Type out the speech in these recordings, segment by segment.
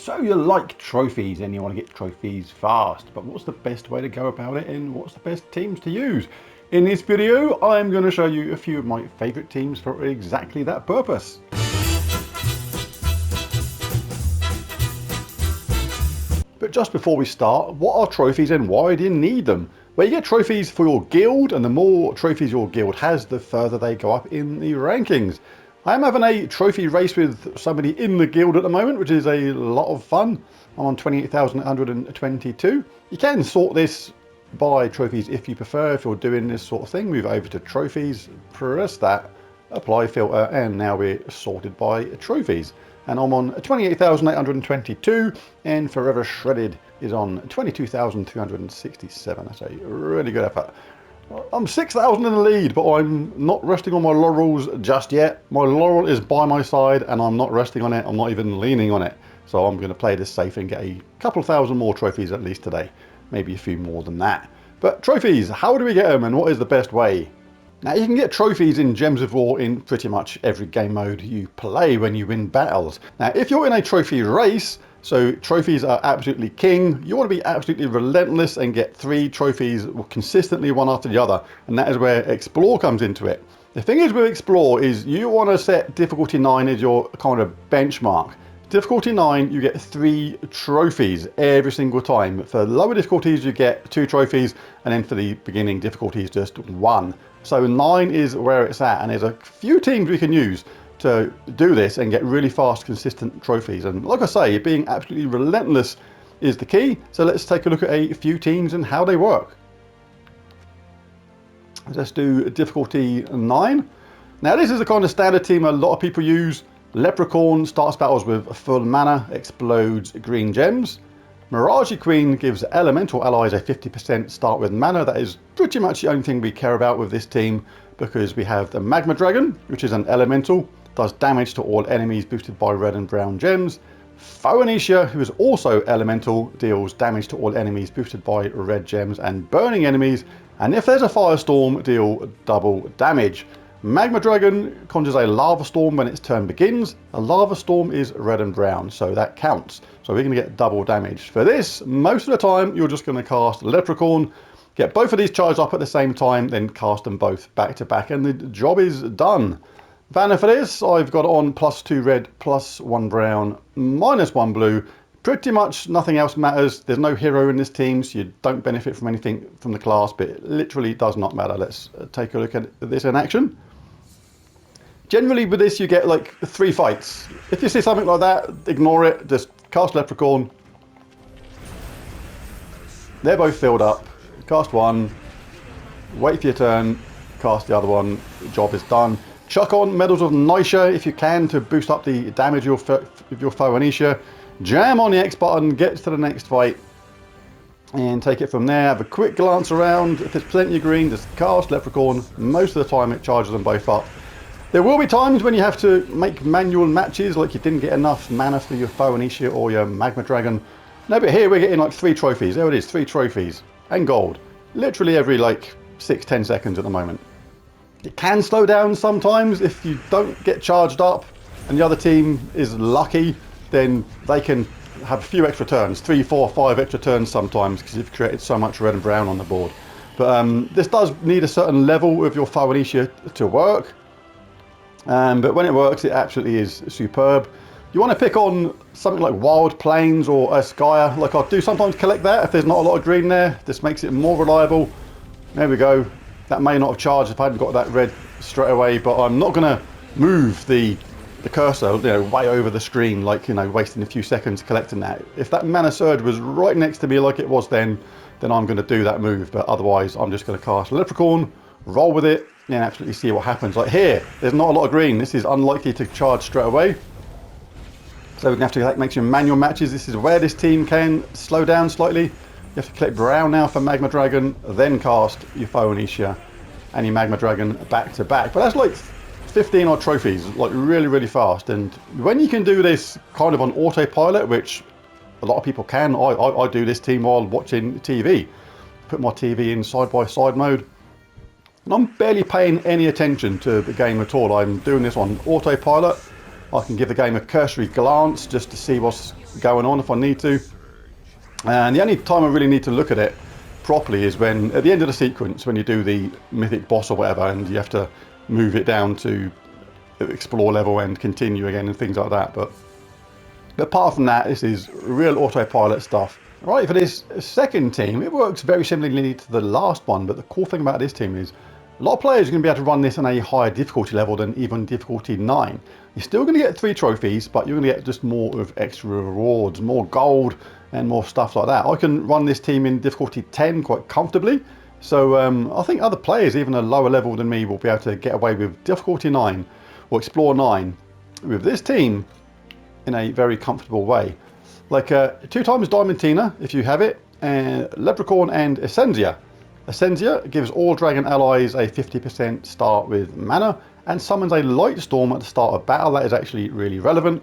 So you like trophies and you want to get trophies fast, but what's the best way to go about it and what's the best teams to use? In this video, I'm going to show you a few of my favourite teams for exactly that purpose. But just before we start, what are trophies and why do you need them? Well, you get trophies for your guild, and the more trophies your guild has, the further they go up in the rankings. I am having a trophy race with somebody in the guild at the moment, which is a lot of fun. I'm on 28,822. You can sort this by trophies if you prefer. If you're doing this sort of thing, move over to trophies, press that, apply filter, and now we're sorted by trophies. And I'm on 28,822, and Forever Shredded is on 22,267. That's a really good effort. I'm 6,000 in the lead, but I'm not resting on my laurels just yet. My laurel is by my side, and I'm not resting on it. I'm not even leaning on it. So I'm going to play this safe and get a couple thousand more trophies at least today. Maybe a few more than that. But trophies, how do we get them, and what is the best way? Now, you can get trophies in Gems of War in pretty much every game mode you play when you win battles. Now, if you're in a trophy race, so trophies are absolutely king, you want to be absolutely relentless and get 3 trophies consistently one after the other, and that is where Explore comes into it. The thing is with Explore is you want to set difficulty 9 as your kind of benchmark. Difficulty 9, you get 3 trophies every single time. For lower difficulties, you get 2 trophies, and then for the beginning difficulties, just 1. So 9 is where it's at, and there's a few teams we can use to do this and get really fast, consistent trophies. And like I say, being absolutely relentless is the key. So let's take a look at a few teams and how they work. Let's do difficulty 9. Now this is the kind of standard team a lot of people use. Leprechaun starts battles with full mana, explodes green gems. Mirage Queen gives elemental allies a 50% start with mana. That is pretty much the only thing we care about with this team, because we have the Magma Dragon, which is an elemental, does damage to all enemies boosted by red and brown gems. Phoenicia, who is also elemental, deals damage to all enemies boosted by red gems and burning enemies, and if there's a firestorm, deal double damage. Magma Dragon conjures a lava storm when its turn begins. A lava storm is red and brown, so that counts. So we're going to get double damage. For this, most of the time, you're just going to cast Leprechaun, get both of these charged up at the same time, then cast them both back to back, and the job is done. Banner for this, I've got on +2 red, +1 brown, -1 blue. Pretty much nothing else matters. There's no hero in this team, so you don't benefit from anything from the class, but it literally does not matter. Let's take a look at this in action. Generally with this you get like 3 fights. If you see something like that, ignore it, just cast Leprechaun. They're both filled up. Cast one, wait for your turn, cast the other one, the job is done. Chuck on Medals of Nytia if you can to boost up the damage of your Phoenicia. Jam on the X button, get to the next fight, and take it from there. Have a quick glance around. If there's plenty of green, just cast Leprechaun. Most of the time it charges them both up. There will be times when you have to make manual matches, like you didn't get enough mana for your Phoenicia or your Magma Dragon. No, but here we're getting like 3 trophies. There it is, 3 trophies. And gold. Literally every like 6-10 seconds at the moment. It can slow down sometimes if you don't get charged up and the other team is lucky, then they can have a few extra turns, 3, 4, 5 extra turns sometimes, because you've created so much red and brown on the board. But this does need a certain level of your Phoenicia to work. But when it works, it absolutely is superb. You want to pick on something like Wild Plains or Skya. Like I do sometimes collect that if there's not a lot of green there. This makes it more reliable. There we go. That may not have charged if I hadn't got that red straight away, but I'm not going to move the cursor, way over the screen, like, wasting a few seconds collecting that. If that mana surge was right next to me like it was then I'm going to do that move. But otherwise, I'm just going to cast Leprechaun, roll with it, and absolutely see what happens. Like here, there's not a lot of green. This is unlikely to charge straight away. So we're going to have to make some manual matches. This is where this team can slow down slightly. You have to collect brown now for Magma Dragon, then cast your Phoenicia and your Magma Dragon back to back. But that's like 15 odd trophies, like really, really fast. And when you can do this kind of on autopilot, which a lot of people can, I do this team while watching TV. Put my TV in side-by-side mode. And I'm barely paying any attention to the game at all. I'm doing this on autopilot. I can give the game a cursory glance just to see what's going on if I need to. And the only time I really need to look at it properly is when, at the end of the sequence, when you do the mythic boss or whatever, and you have to move it down to explore level and continue again and things like that. But apart from that, this is real autopilot stuff. Right, for this second team, it works very similarly to the last one, but the cool thing about this team is a lot of players are going to be able to run this on a higher difficulty level than even difficulty 9. You're still going to get 3 trophies, but you're going to get just more of extra rewards, more gold and more stuff like that. I can run this team in difficulty 10 quite comfortably, so I think other players, even a lower level than me, will be able to get away with difficulty 9 or explore 9 with this team in a very comfortable way. Like 2 times Diamantina, if you have it, and Leprechaun and Essentia. Essentia gives all dragon allies a 50% start with mana and summons a light storm at the start of battle. That is actually really relevant.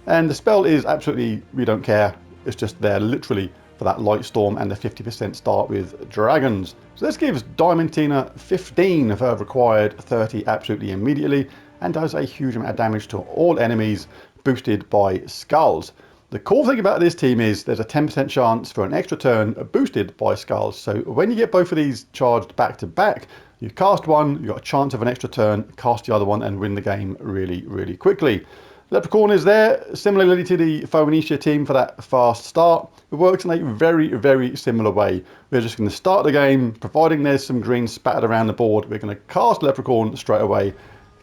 And the spell is absolutely, we don't care. It's just there literally for that light storm and the 50% start with dragons. So this gives Diamantina 15 of her required 30 absolutely immediately and does a huge amount of damage to all enemies boosted by skulls. The cool thing about this team is there's a 10% chance for an extra turn boosted by skulls. So when you get both of these charged back to back, you cast one, you've got a chance of an extra turn, cast the other one and win the game really, really quickly. Leprechaun is there, similarly to the Phoenicia team for that fast start. It works in a very, very similar way. We're just going to start the game, providing there's some green spattered around the board. We're going to cast Leprechaun straight away.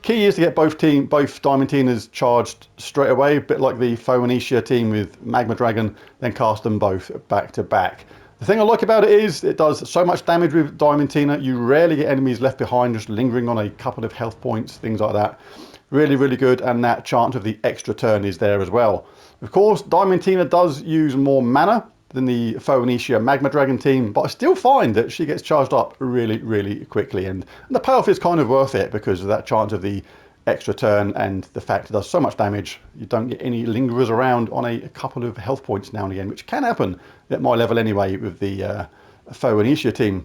Key is to get both Diamantinas charged straight away, a bit like the Phoenicia team with Magma Dragon, then cast them both back to back. The thing I like about it is it does so much damage with Diamantina, you rarely get enemies left behind just lingering on a couple of health points, things like that. Really, really good, and that chance of the extra turn is there as well. Of course, Diamantina does use more mana than the Phoenicia Magma Dragon team, but I still find that she gets charged up really, really quickly, and the payoff is kind of worth it because of that chance of the extra turn and the fact it does so much damage. You don't get any lingerers around on a couple of health points now and again, which can happen at my level anyway with the Phoenicia team.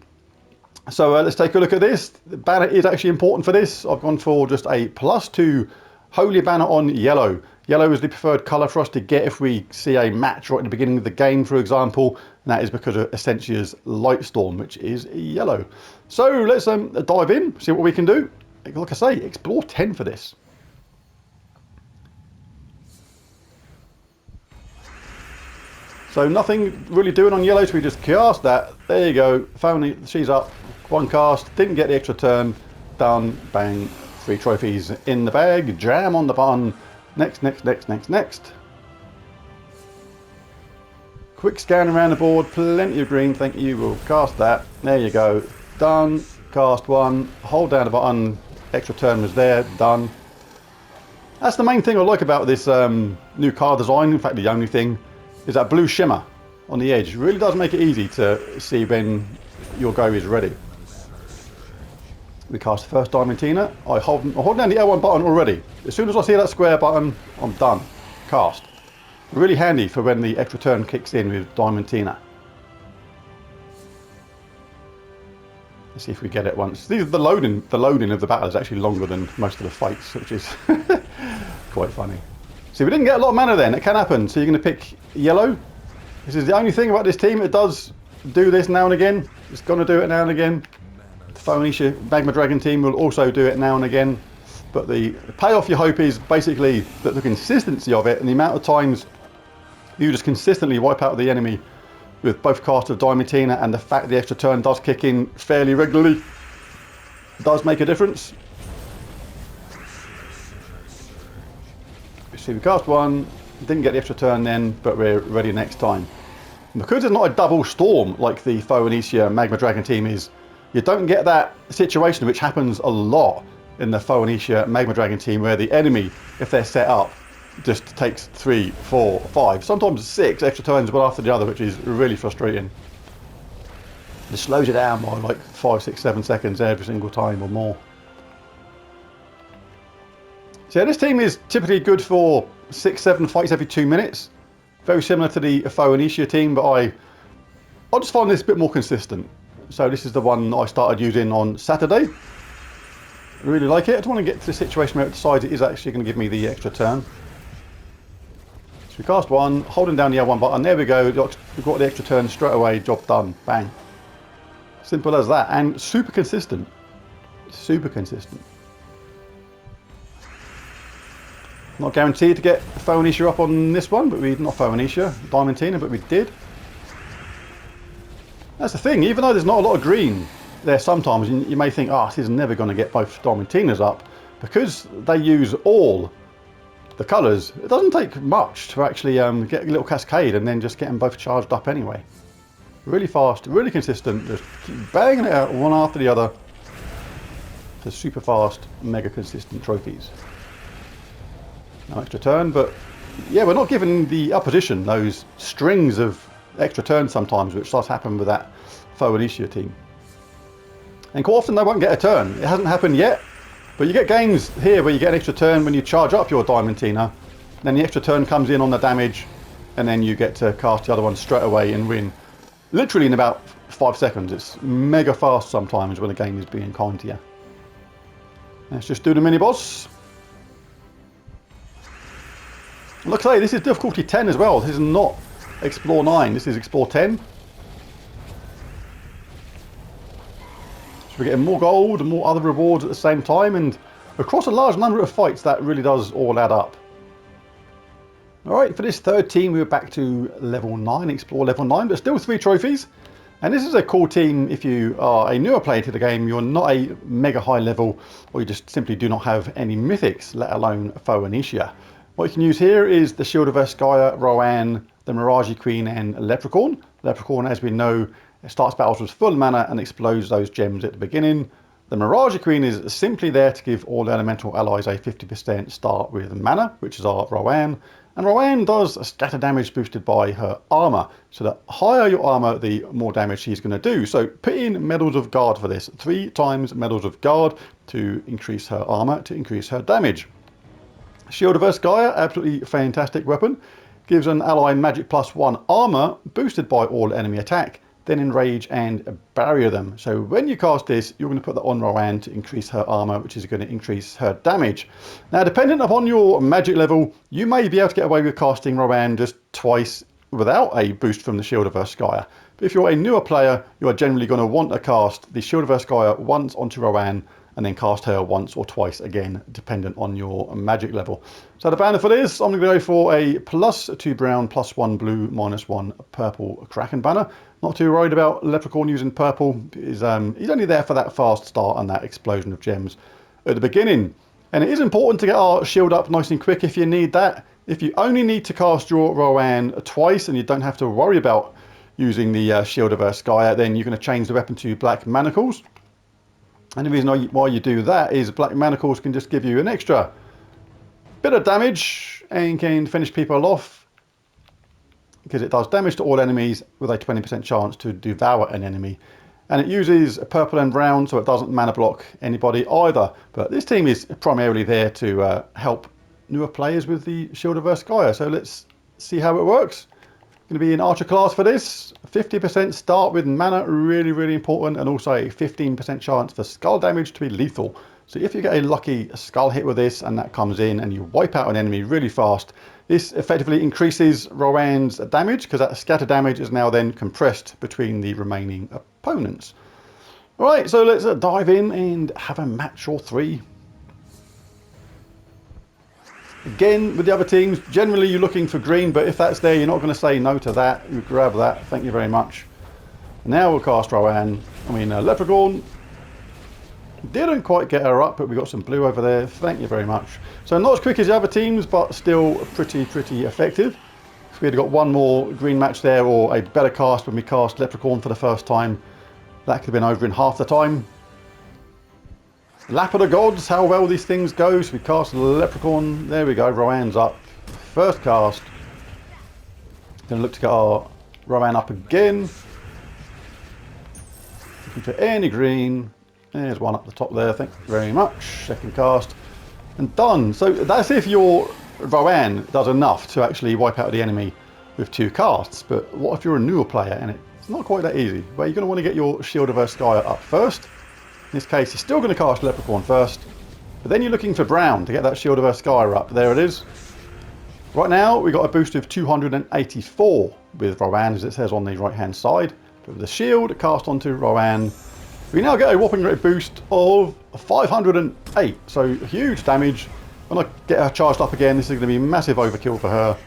So let's take a look at this. The banner is actually important for this. I've gone for just a +2 Holy Banner on yellow. Yellow is the preferred colour for us to get if we see a match right at the beginning of the game, for example, and that is because of Essentia's Light Storm, which is yellow. So let's dive in, see what we can do. Like I say, explore 10 for this. So nothing really doing on yellow, so we just cast that. There you go, she's up, 1 cast, didn't get the extra turn, done, bang, 3 trophies in the bag, jam on the button. Next, next, next, next, next. Quick scan around the board, plenty of green, thank you, we'll cast that. There you go, done, cast 1, hold down the button, extra turn was there, done. That's the main thing I like about this new card design, in fact the only thing, is that blue shimmer on the edge. It really does make it easy to see when your go is ready. We cast the first Diamantina. I hold down the L1 button already. As soon as I see that square button, I'm done. Cast. Really handy for when the extra turn kicks in with Diamantina. Let's see if we get it once. The loading of the battle is actually longer than most of the fights, which is quite funny. See, we didn't get a lot of mana then. It can happen. So you're going to pick yellow. This is the only thing about this team. It does do this now and again. It's going to do it now and again. The Phoenicia Magma Dragon team will also do it now and again. But the payoff you hope is basically that the consistency of it and the amount of times you just consistently wipe out the enemy with both casts of Diamantina and the fact the extra turn does kick in fairly regularly does make a difference. See, we cast 1, didn't get the extra turn then, but we're ready next time. And because it's not a double storm like the Phoenicia Magma Dragon team is, you don't get that situation which happens a lot in the Phoenicia Magma Dragon team where the enemy, if they're set up, just takes 3, 4, 5, sometimes 6 extra turns one after the other, which is really frustrating. It slows you down by like 5, 6, 7 seconds every single time or more. So yeah, this team is typically good for 6, 7 fights every 2 minutes. Very similar to the Phoenicia team, but I just find this a bit more consistent. So this is the one I started using on Saturday. I really like it. I just want to get to the situation where it decides it is actually going to give me the extra turn. you cast one, holding down the L1 button, there we go, we've got the extra turn straight away, job done, bang. Simple as that, and super consistent. Super consistent. Not guaranteed to get Phoenicia up on this one, but not Phoenicia, Diamantina, but we did. That's the thing, even though there's not a lot of green there sometimes, you may think, oh, this is never going to get both Diamantinas up. Because they use all the colours, it doesn't take much to actually get a little cascade and then just get them both charged up anyway. Really fast, really consistent, just keep banging it out one after the other. To super fast, mega consistent trophies. No extra turn, but yeah, we're not giving the opposition those strings of extra turns sometimes, which does happen with that Phoenicia team. And quite often they won't get a turn. It hasn't happened yet, but you get games here where you get an extra turn when you charge up your Diamantina, then the extra turn comes in on the damage, and then you get to cast the other one straight away and win. Literally in about 5 seconds. It's mega fast sometimes when the game is being kind to you. Let's just do the mini boss. Look, say this is difficulty 10 as well. This is not Explore 9, this is Explore 10. So we're getting more gold and more other rewards at the same time, and across a large number of fights that really does all add up. Alright, for this third team we're back to level 9, Explore level 9, but still 3 trophies. And this is a cool team if you are a newer player to the game, you're not a mega high level, or you just simply do not have any mythics, let alone Phoenicia. What you can use here is the Shield of Erskaya, Rowan, the Mirage Queen and Leprechaun. Leprechaun, as we know, starts battles with full mana and explodes those gems at the beginning. The Mirage Queen is simply there to give all elemental allies a 50% start with mana, which is our Rowan. And Rowan does scatter damage boosted by her armor. So the higher your armor, the more damage she's going to do. So put in Medals of Guard for this. 3 times Medals of Guard to increase her armor, to increase her damage. Shield of Erskaya, absolutely fantastic weapon. Gives an ally magic +1 armor, boosted by all enemy attack, then enrage and barrier them. So when you cast this, you're going to put that on Rowan to increase her armor, which is going to increase her damage. Now, dependent upon your magic level, you may be able to get away with casting Rowan just twice without a boost from the Shield of Erskaya. But if you're a newer player, you are generally going to want to cast the Shield of Erskaya once onto Rowan, and then cast her once or twice again, dependent on your magic level. So the banner for this, I'm going to go for a +2 brown, +1 blue, -1 purple Kraken banner. Not too worried about Leprechaun using purple. He's only there for that fast start and that explosion of gems at the beginning. And it is important to get our shield up nice and quick if you need that. If you only need to cast your Rowan twice and you don't have to worry about using the Shield of Erskaya, then you're going to change the weapon to Black Manacles. And the reason why you do that is Black Manacles can just give you an extra bit of damage and can finish people off, because it does damage to all enemies with a 20% chance to devour an enemy. And it uses purple and brown, so it doesn't mana block anybody either. But this team is primarily there to help newer players with the Shield of Erskaya. So let's see how it works. Going to be an archer class for this. 50% start with mana, really, really important, and also a 15% chance for skull damage to be lethal. So if you get a lucky skull hit with this and that comes in and you wipe out an enemy really fast, this effectively increases Rowan's damage, because that scatter damage is now then compressed between the remaining opponents. Alright, so let's dive in and have a match or 3. Again, with the other teams, generally you're looking for green, but if that's there, you're not going to say no to that. You grab that, thank you very much. Now we'll cast Rowan. Leprechaun. Didn't quite get her up, but we got some blue over there. Thank you very much. So not as quick as the other teams, but still pretty effective. If we had got one more green match there, or a better cast when we cast Leprechaun for the first time, that could have been over in half the time. Lap of the Gods, how well these things go. So we cast Leprechaun. There we go, Rowan's up. First cast. Then look to get our Rowan up again. Looking for any green. There's one up the top there, thank you very much. Second cast. And done. So that's if your Rowan does enough to actually wipe out the enemy with 2 casts. But what if you're a newer player and it's not quite that easy? Well, you're going to want to get your Shield of Erskaya up first. In this case, you're still going to cast Leprechaun first, but then you're looking for brown to get that Shield of Erskaya up. There it is. Right now, we got a boost of 284 with Rowan, as it says on the right-hand side. With the shield cast onto Rowan, we now get a whopping great boost of 508. So huge damage. When I get her charged up again, this is going to be massive overkill for her.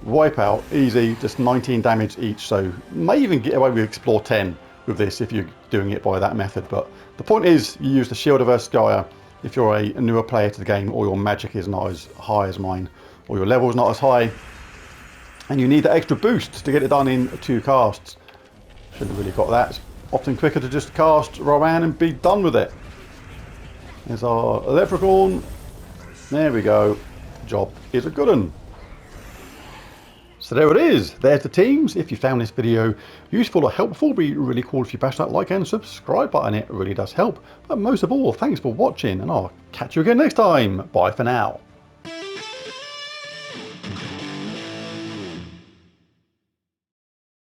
Wipe out, easy, just 19 damage each. So may even get away with Explore 10 with this if you're doing it by that method. But the point is, you use the Shield of Urskaya if you're a newer player to the game, or your magic is not as high as mine, or your level is not as high, and you need that extra boost to get it done in 2 casts. Should have really got that. It's often quicker to just cast Rowan and be done with it. There's our Leprechaun. There we go. Job is a good one. So there it is. There's the teams. If you found this video useful or helpful, it'd be really cool if you bash that like and subscribe button. It really does help. But most of all, thanks for watching, and I'll catch you again next time. Bye for now.